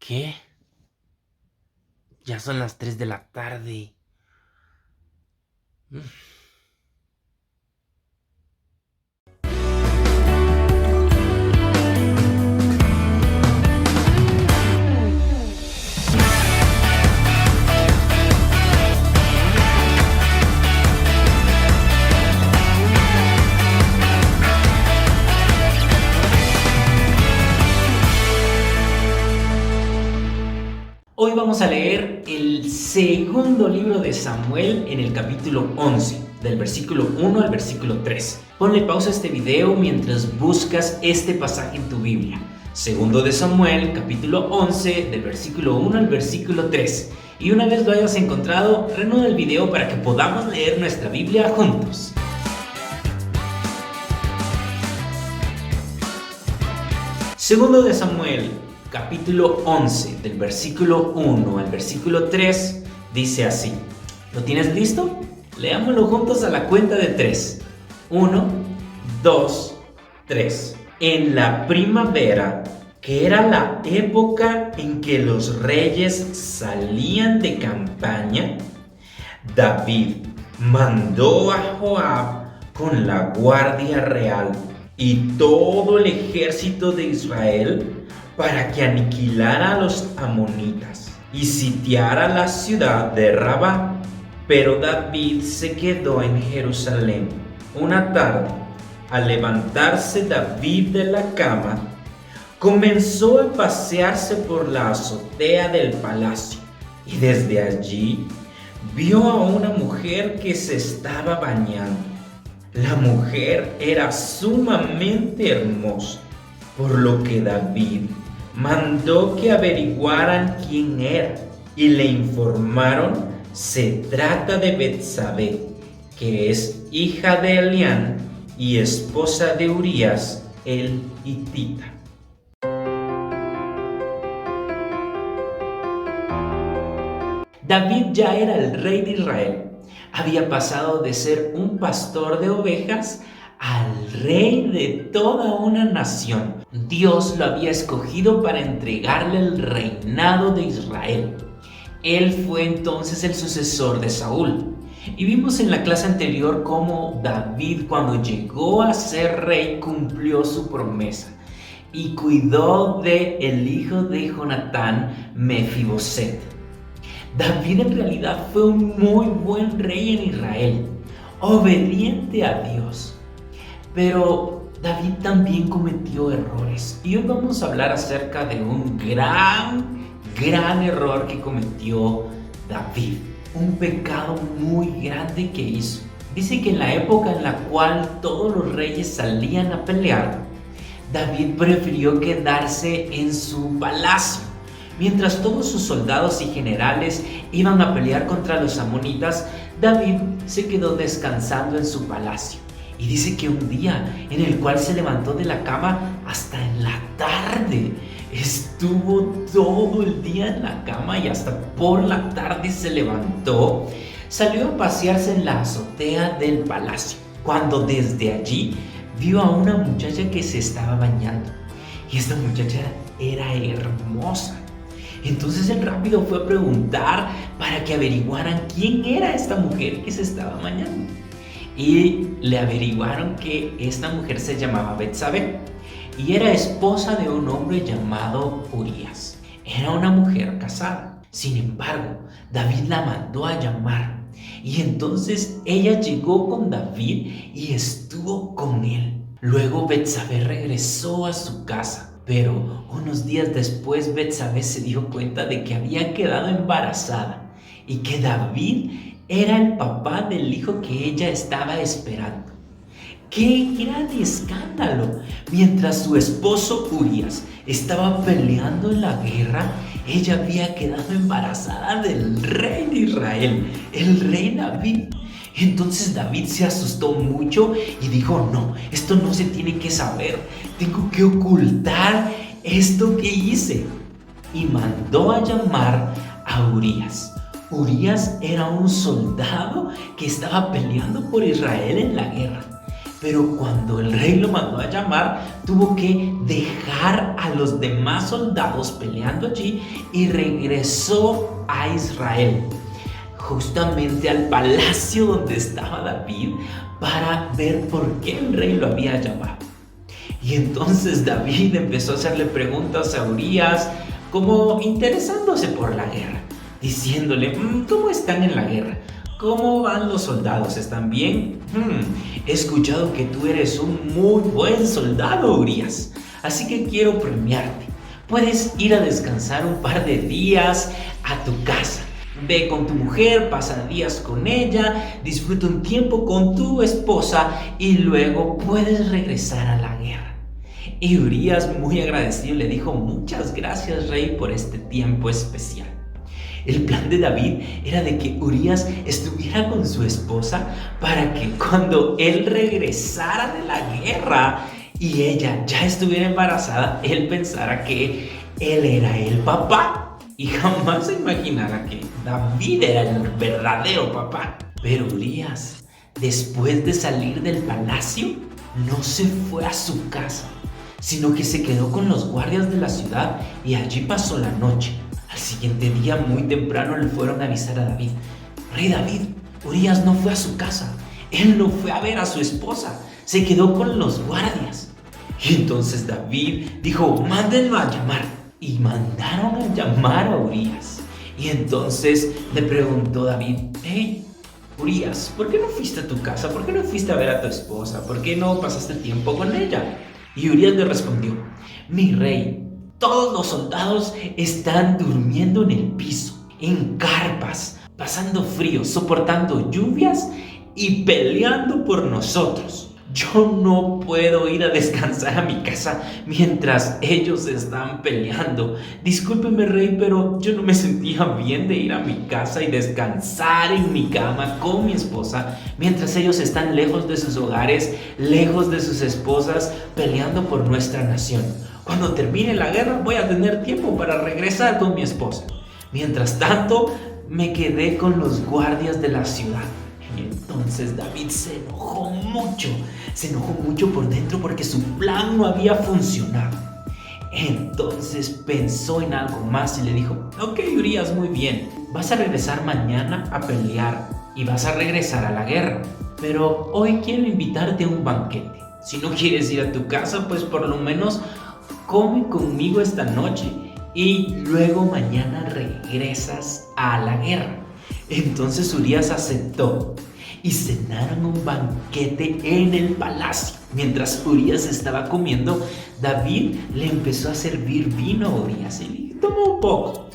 ¿Qué? Ya son las 3 de la tarde. Hoy vamos a leer el segundo libro de Samuel en el capítulo 11, del versículo 1 al versículo 3. Ponle pausa a este video mientras buscas este pasaje en tu Biblia. Segundo de Samuel, capítulo 11, del versículo 1 al versículo 3. Y una vez lo hayas encontrado, reanuda el video para que podamos leer nuestra Biblia juntos. Segundo de Samuel, capítulo 11, del versículo 1 al versículo 3, dice así. ¿Lo tienes listo? Leámoslo juntos a la cuenta de 3. 1, 2, 3. En la primavera, que era la época en que los reyes salían de campaña, David mandó a Joab con la guardia real y todo el ejército de Israel para que aniquilara a los amonitas y sitiara la ciudad de Rabá. Pero David se quedó en Jerusalén. Una tarde, al levantarse David de la cama, comenzó a pasearse por la azotea del palacio y desde allí vio a una mujer que se estaba bañando. La mujer era sumamente hermosa, por lo que David mandó que averiguaran quién era y le informaron: se trata de Betsabé, que es hija de Elián y esposa de Urías el hitita. David ya era el rey de Israel. Había pasado de ser un pastor de ovejas al rey de toda una nación. Dios lo había escogido para entregarle el reinado de Israel. Él fue entonces el sucesor de Saúl. Y vimos en la clase anterior cómo David, cuando llegó a ser rey, cumplió su promesa y cuidó del hijo de Jonatán, Mefiboset. David en realidad fue un muy buen rey en Israel, obediente a Dios. Pero David también cometió errores. Y hoy vamos a hablar acerca de un gran error que cometió David. Un pecado muy grande que hizo. Dice que en la época en la cual todos los reyes salían a pelear, David prefirió quedarse en su palacio. Mientras todos sus soldados y generales iban a pelear contra los amonitas, David se quedó descansando en su palacio. Y dice que un día en el cual se levantó de la cama hasta en la tarde. Estuvo todo el día en la cama y hasta por la tarde se levantó. Salió a pasearse en la azotea del palacio, cuando desde allí vio a una muchacha que se estaba bañando. Y esta muchacha era hermosa. Entonces él rápido fue a preguntar para que averiguaran quién era esta mujer que se estaba bañando. Y le averiguaron que esta mujer se llamaba Betsabé y era esposa de un hombre llamado Urías. Era una mujer casada. Sin embargo, David la mandó a llamar y entonces ella llegó con David y estuvo con él. Luego Betsabé regresó a su casa. Pero unos días después Betsabé se dio cuenta de que había quedado embarazada y que David era el papá del hijo que ella estaba esperando. ¡Qué gran escándalo! Mientras su esposo Urías estaba peleando en la guerra, ella había quedado embarazada del rey de Israel, el rey David. Entonces David se asustó mucho y dijo: no, esto no se tiene que saber, tengo que ocultar esto que hice. Y mandó a llamar a Urías. Urías era un soldado que estaba peleando por Israel en la guerra. Pero cuando el rey lo mandó a llamar, tuvo que dejar a los demás soldados peleando allí y regresó a Israel, justamente al palacio donde estaba David, para ver por qué el rey lo había llamado. Y entonces David empezó a hacerle preguntas a Urías, como interesándose por la guerra, diciéndole: ¿cómo están en la guerra? ¿Cómo van los soldados? ¿Están bien? He escuchado que tú eres un muy buen soldado, Urías, así que quiero premiarte. Puedes ir a descansar un par de días a tu casa. Ve con tu mujer, pasa días con ella, disfruta un tiempo con tu esposa y luego puedes regresar a la guerra. Y Urías, muy agradecido, le dijo: muchas gracias, rey, por este tiempo especial. El plan de David era de que Urías estuviera con su esposa para que cuando él regresara de la guerra y ella ya estuviera embarazada, él pensara que él era el papá y jamás se imaginara que David era el verdadero papá. Pero Urías, después de salir del palacio, no se fue a su casa, sino que se quedó con los guardias de la ciudad y allí pasó la noche. Al siguiente día, muy temprano, le fueron a avisar a David: Rey David, Urías no fue a su casa, él no fue a ver a su esposa, se quedó con los guardias. Y entonces David dijo: mándenlo a llamar. Y mandaron a llamar a Urías. Y entonces le preguntó David: hey, Urías, ¿por qué no fuiste a tu casa? ¿Por qué no fuiste a ver a tu esposa? ¿Por qué no pasaste tiempo con ella? Y Urías le respondió: mi rey, todos los soldados están durmiendo en el piso, en carpas, pasando frío, soportando lluvias y peleando por nosotros. Yo no puedo ir a descansar a mi casa mientras ellos están peleando. Discúlpeme, rey, pero yo no me sentía bien de ir a mi casa y descansar en mi cama con mi esposa mientras ellos están lejos de sus hogares, lejos de sus esposas, peleando por nuestra nación. Cuando termine la guerra voy a tener tiempo para regresar con mi esposa. Mientras tanto, me quedé con los guardias de la ciudad. Y entonces David se enojó mucho por dentro porque su plan no había funcionado. Entonces pensó en algo más y le dijo: ok, Urías, muy bien, vas a regresar mañana a pelear y vas a regresar a la guerra, pero hoy quiero invitarte a un banquete. Si no quieres ir a tu casa, pues por lo menos come conmigo esta noche y luego mañana regresas a la guerra. Entonces Urías aceptó y cenaron un banquete en el palacio. Mientras Urías estaba comiendo, David le empezó a servir vino a Urías y le tomó un poco.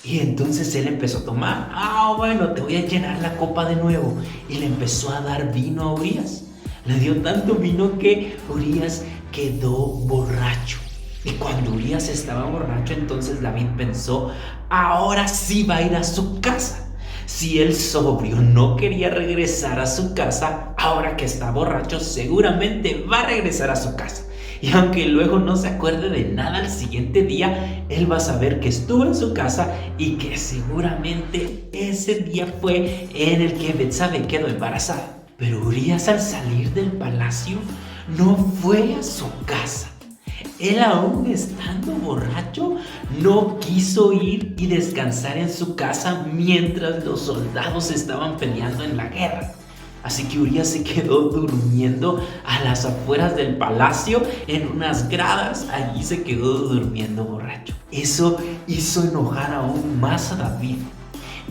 Y entonces él empezó a tomar. Bueno, te voy a llenar la copa de nuevo. Y le empezó a dar vino a Urías. Le dio tanto vino que Urías quedó borracho. Y cuando Urías estaba borracho, entonces David pensó: ahora sí va a ir a su casa. Si el sobrio no quería regresar a su casa, ahora que está borracho seguramente va a regresar a su casa. Y aunque luego no se acuerde de nada al siguiente día, él va a saber que estuvo en su casa y que seguramente ese día fue en el que Betsabe quedó embarazada. Pero Urías, al salir del palacio, no fue a su casa. Él, aún estando borracho, no quiso ir y descansar en su casa mientras los soldados estaban peleando en la guerra. Así que Urías se quedó durmiendo a las afueras del palacio, en unas gradas. Allí se quedó durmiendo borracho. Eso hizo enojar aún más a David.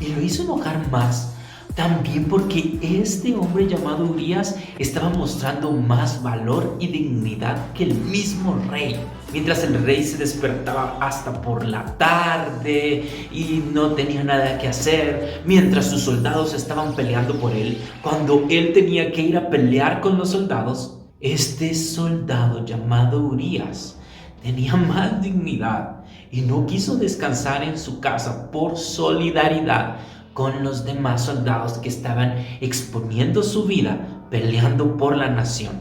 Y lo hizo enojar más también porque este hombre llamado Urías estaba mostrando más valor y dignidad que el mismo rey. Mientras el rey se despertaba hasta por la tarde y no tenía nada que hacer, mientras sus soldados estaban peleando por él, cuando él tenía que ir a pelear con los soldados, este soldado llamado Urías tenía más dignidad y no quiso descansar en su casa por solidaridad con los demás soldados que estaban exponiendo su vida peleando por la nación.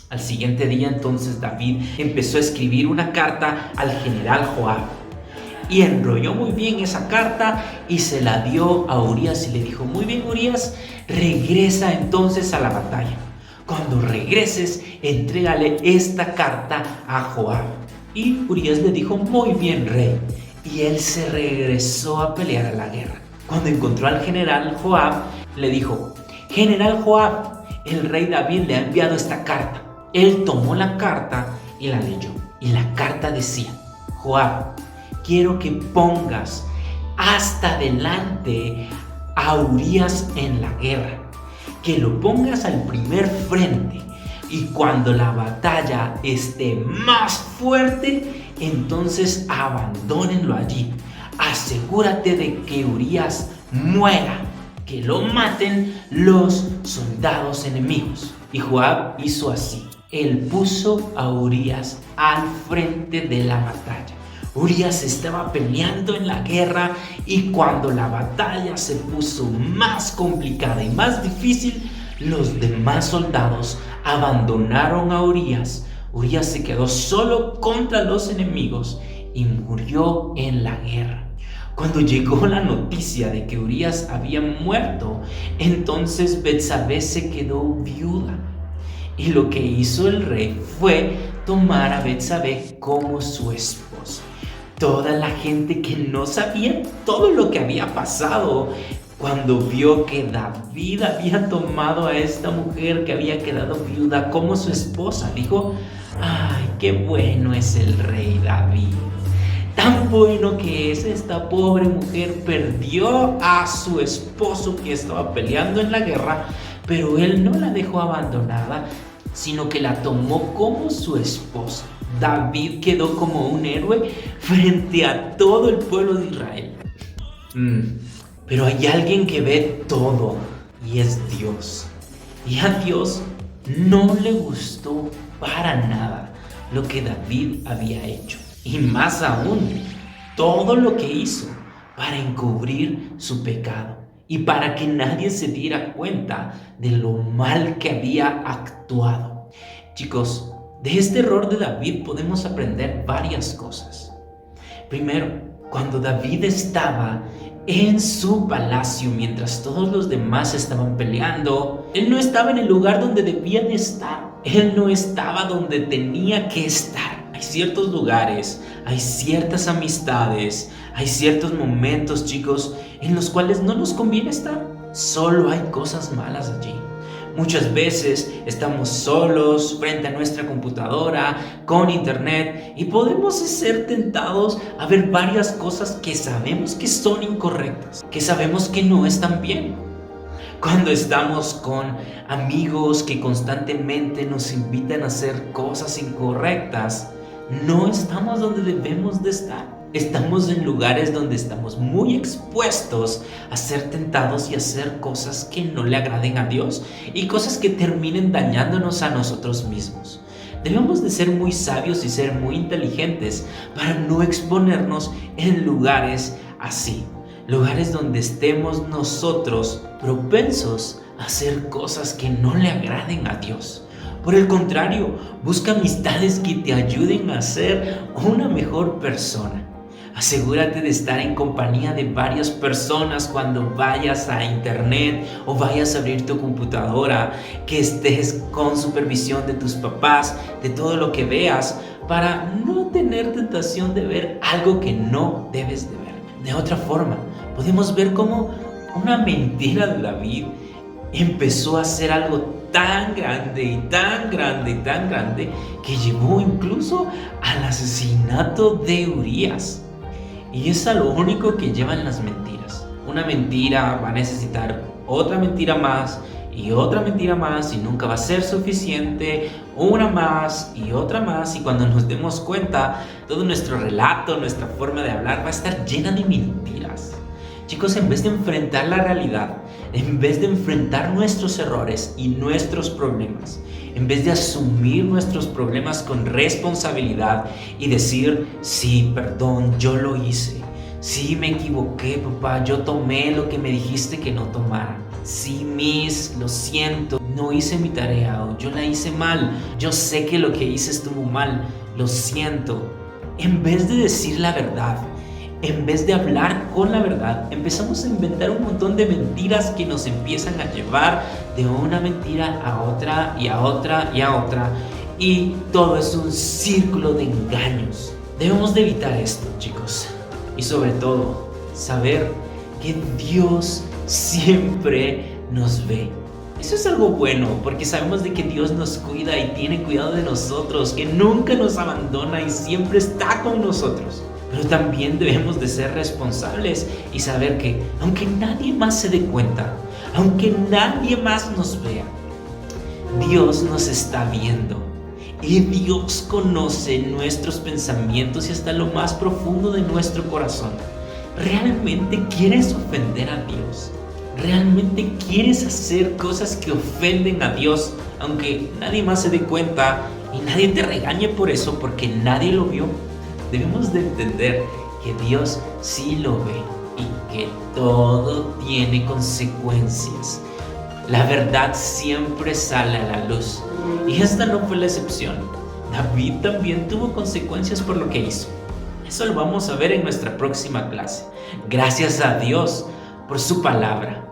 Al siguiente día, entonces, David empezó a escribir una carta al general Joab y enrolló muy bien esa carta y se la dio a Urías y le dijo: muy bien, Urías, regresa entonces a la batalla, Cuando regreses, entrégale esta carta a Joab. Y Urías le dijo: muy bien, rey. Y él se regresó a pelear a la guerra. Cuando encontró al general Joab, le dijo: general Joab, el rey David le ha enviado esta carta. Él tomó la carta y la leyó. Y la carta decía: Joab, quiero que pongas hasta delante a Urías en la guerra, que lo pongas al primer frente, y cuando la batalla esté más fuerte, entonces abandónenlo allí. Asegúrate de que Urías muera, que lo maten los soldados enemigos. Y Joab hizo así. Él puso a Urías al frente de la batalla. Urías estaba peleando en la guerra, y cuando la batalla se puso más complicada y más difícil, los demás soldados abandonaron a Urías. Urías se quedó solo contra los enemigos y murió en la guerra. Cuando llegó la noticia de que Urías había muerto, entonces Betsabé se quedó viuda. Y lo que hizo el rey fue tomar a Betsabé como su esposa. Toda la gente que no sabía todo lo que había pasado, cuando vio que David había tomado a esta mujer que había quedado viuda como su esposa, dijo: ¡ay, qué bueno es el rey David! Tan bueno que es. Esta pobre mujer perdió a su esposo que estaba peleando en la guerra, pero él no la dejó abandonada, sino que la tomó como su esposa. David quedó como un héroe frente a todo el pueblo de Israel. Pero hay alguien que ve todo, y es Dios. Y a Dios no le gustó para nada lo que David había hecho. Y más aún, todo lo que hizo para encubrir su pecado y para que nadie se diera cuenta de lo mal que había actuado. Chicos, de este error de David podemos aprender varias cosas. Primero, cuando David estaba en su palacio mientras todos los demás estaban peleando, él no estaba en el lugar donde debía de estar. Él no estaba donde tenía que estar. Hay ciertos lugares, hay ciertas amistades, hay ciertos momentos, chicos, en los cuales no nos conviene estar. Solo hay cosas malas allí. Muchas veces estamos solos frente a nuestra computadora, con internet, y podemos ser tentados a ver varias cosas que sabemos que son incorrectas, que sabemos que no están bien. Cuando estamos con amigos que constantemente nos invitan a hacer cosas incorrectas, no estamos donde debemos de estar. Estamos en lugares donde estamos muy expuestos a ser tentados y a hacer cosas que no le agraden a Dios y cosas que terminen dañándonos a nosotros mismos. Debemos de ser muy sabios y ser muy inteligentes para no exponernos en lugares así. Lugares donde estemos nosotros propensos a hacer cosas que no le agraden a Dios. Por el contrario, busca amistades que te ayuden a ser una mejor persona. Asegúrate de estar en compañía de varias personas cuando vayas a internet o vayas a abrir tu computadora, que estés con supervisión de tus papás, de todo lo que veas, para no tener tentación de ver algo que no debes de ver. De otra forma, podemos ver cómo una mentira de David empezó a hacer algo tan grande y tan grande y tan grande que llevó incluso al asesinato de Urías. Y es a lo único que llevan las mentiras. Una mentira va a necesitar otra mentira más y otra mentira más, y nunca va a ser suficiente. Una más y otra más, y cuando nos demos cuenta, todo nuestro relato, nuestra forma de hablar va a estar llena de mentiras. Chicos, en vez de enfrentar la realidad, en vez de enfrentar nuestros errores y nuestros problemas, en vez de asumir nuestros problemas con responsabilidad y decir: sí, perdón, yo lo hice, sí, me equivoqué, papá, yo tomé lo que me dijiste que no tomara, sí, Miss, lo siento, no hice mi tarea, o yo la hice mal, yo sé que lo que hice estuvo mal, lo siento. En vez de decir la verdad, en vez de hablar con la verdad, empezamos a inventar un montón de mentiras que nos empiezan a llevar de una mentira a otra y a otra y a otra. Y todo es un círculo de engaños. Debemos de evitar esto, chicos. Y sobre todo, saber que Dios siempre nos ve. Eso es algo bueno, porque sabemos de que Dios nos cuida y tiene cuidado de nosotros, que nunca nos abandona y siempre está con nosotros. Pero también debemos de ser responsables y saber que aunque nadie más se dé cuenta, aunque nadie más nos vea, Dios nos está viendo. Y Dios conoce nuestros pensamientos y hasta lo más profundo de nuestro corazón. ¿Realmente quieres ofender a Dios? ¿Realmente quieres hacer cosas que ofenden a Dios, aunque nadie más se dé cuenta y nadie te regañe por eso porque nadie lo vio? Debemos de entender que Dios sí lo ve y que todo tiene consecuencias. La verdad siempre sale a la luz y esta no fue la excepción. David también tuvo consecuencias por lo que hizo. Eso lo vamos a ver en nuestra próxima clase. Gracias a Dios por su palabra.